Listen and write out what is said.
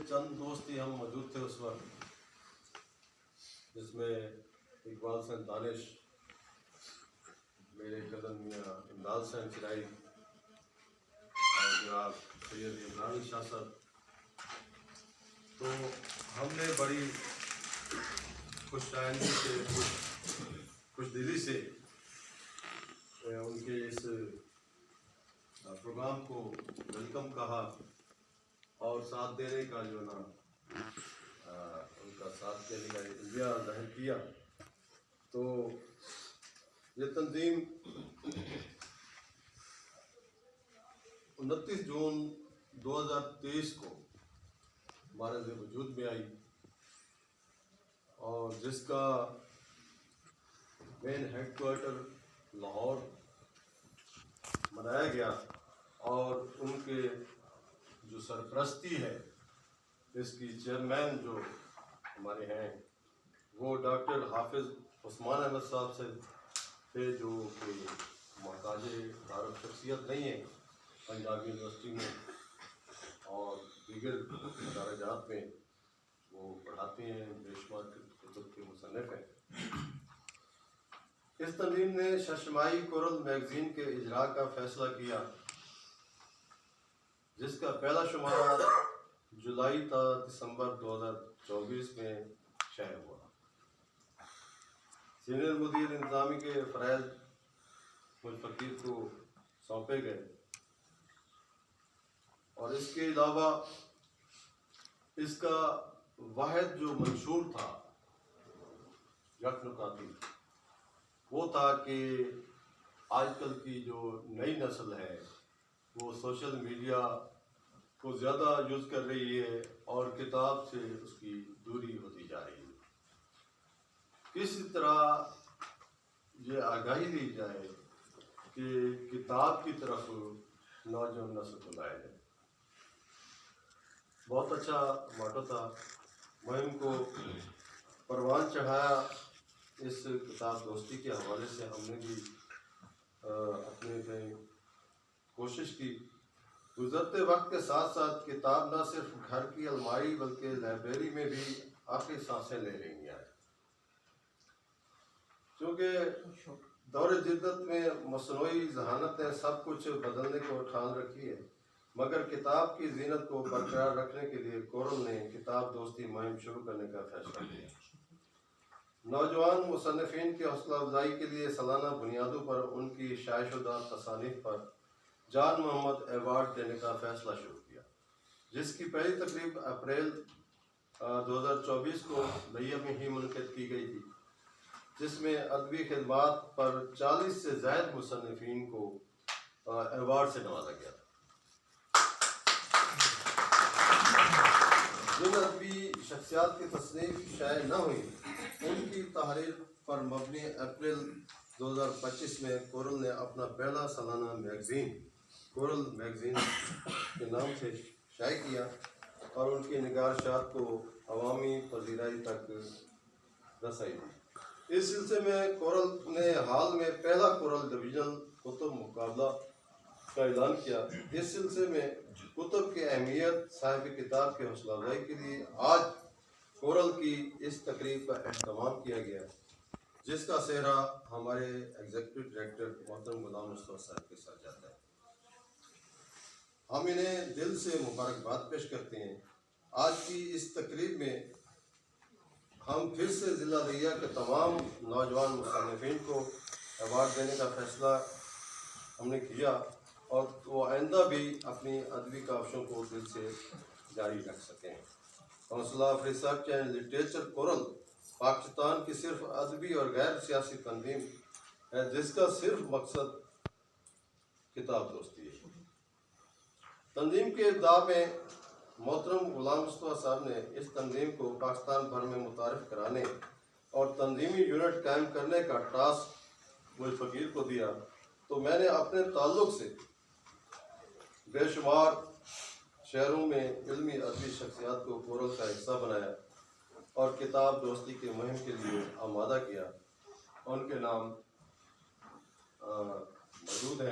چند دوست ہی ہم موجود تھے اس وقت، جس میں اقبال حسین دانش، میرے کزن میاں امداد حسین چرائی اور جناب سید عمران شاہ صاحب. تو ہم نے بڑی خوش آئندگی سے، خوش دلی سے ان کے اس پروگرام کو ویلکم کہا اور ساتھ دینے کا جو نا ان کا ساتھ دینے کا عندیہ ظاہر کیا. تو یہ تنظیم 29 جون 2023 کو ہمارے وجود میں آئی اور جس کا مین ہیڈ کوارٹر لاہور بنایا گیا اور ان کے جو سرپرستی ہے، اس کی چیئرمین جو ہمارے ہیں وہ ڈاکٹر حافظ عثمان احمد صاحب سے تھے، جو کہ محتاج تعارف شخصیت نہیں ہے، پنجاب یونیورسٹی میں اور دیگر ادارہ جات میں وہ پڑھاتے ہیں، بے شمار کتب کے مصنف ہیں. اس تنظیم نے ششماہی کورل میگزین کے اجراء کا فیصلہ کیا، جس کا پہلا شمارہ جولائی تا دسمبر 2024 میں شائع ہوا. سینئر مدیر انتظامی کے فرائض مجھ فقیر کو سونپے گئے اور اس کے علاوہ اس کا واحد جو منشور تھا یک نکاتی، وہ تھا کہ آج کل کی جو نئی نسل ہے وہ سوشل میڈیا کو زیادہ یوز کر رہی ہے اور کتاب سے اس کی دوری ہوتی جا رہی ہے. کس طرح یہ آگاہی دی جائے کہ کتاب کی طرف نوجوان نسل کو لایا جائے. بہت اچھا موٹو تھا. مہم کو پروان چڑھایا اس کتاب دوستی کے حوالے سے ہم نے بھی اپنے کہیں کوشش کی. گزرتے وقت کے ساتھ ساتھ کتاب نہ صرف گھر کی الماری بلکہ لائبریری میں بھی آخری سانسیں لے رہی ہیں. کیونکہ دور جدت میں مصنوعی ذہانت نے سب کچھ بدلنے کو ٹھان رکھی ہے، مگر کتاب کی زینت کو برقرار رکھنے کے لیے کورل نے کتاب دوستی مہم شروع کرنے کا فیصلہ کیا. نوجوان مصنفین کی حوصلہ افزائی کے لیے سالانہ بنیادوں پر ان کی شائع شدہ تصانیف پر جان محمد ایوارڈ دینے کا فیصلہ شروع کیا، جس کی پہلی تقریب اپریل 2024 کو لیا میں ہی منعقد کی گئی تھی، جس میں ادبی خدمات پر 40 سے زائد مصنفین کو ایوارڈ سے نوازا گیا. جن ادبی شخصیات کی تصنیف شائع نہ ہوئی ان کی تحریر پر مبنی اپریل 2025 میں کورل نے اپنا پہلا سالانہ میگزین کورل میگزین کے نام سے شائع کیا اور ان کی نگارشات کو عوامی پذیرائی تک رسائی دی. اس سلسلے میں کورل نے حال میں پہلا کورل ڈویژن کتب مقابلہ کا اعلان کیا. اس سلسلے میں کتب کی اہمیت، صاحب کتاب کے حوصلہ افزائی کے لیے آج کورل کی اس تقریب کا اہتمام کیا گیا، جس کا سہرا ہمارے ایگزیکٹو ڈائریکٹر محترم غلام مصطفیٰ صاحب کے ساتھ جاتا ہے. ہم انہیں دل سے مبارکباد پیش کرتے ہیں. آج کی اس تقریب میں ہم پھر سے ضلع لیا کے تمام نوجوان مصنفین کو ایوارڈ دینے کا فیصلہ ہم نے کیا اور وہ آئندہ بھی اپنی ادبی کاوشوں کو دل سے جاری رکھ سکیں. حوصلہ افزائی صاحب چین لٹریچر کورل پاکستان کی صرف ادبی اور غیر سیاسی تنظیم ہے جس کا صرف مقصد کتاب دوستی ہے. تنظیم کے ابتدا میں محترم غلام مصطفیٰ صاحب نے اس تنظیم کو پاکستان بھر میں متعارف کرانے اور تنظیمی یونٹ قائم کرنے کا ٹاسک مجھ فقیر کو دیا، تو میں نے اپنے تعلق سے بے شمار شہروں میں علمی ادبی شخصیات کو کورل کا حصہ بنایا اور کتاب دوستی کے مہم کے لیے آمادہ کیا. ان کے نام موجود ہیں.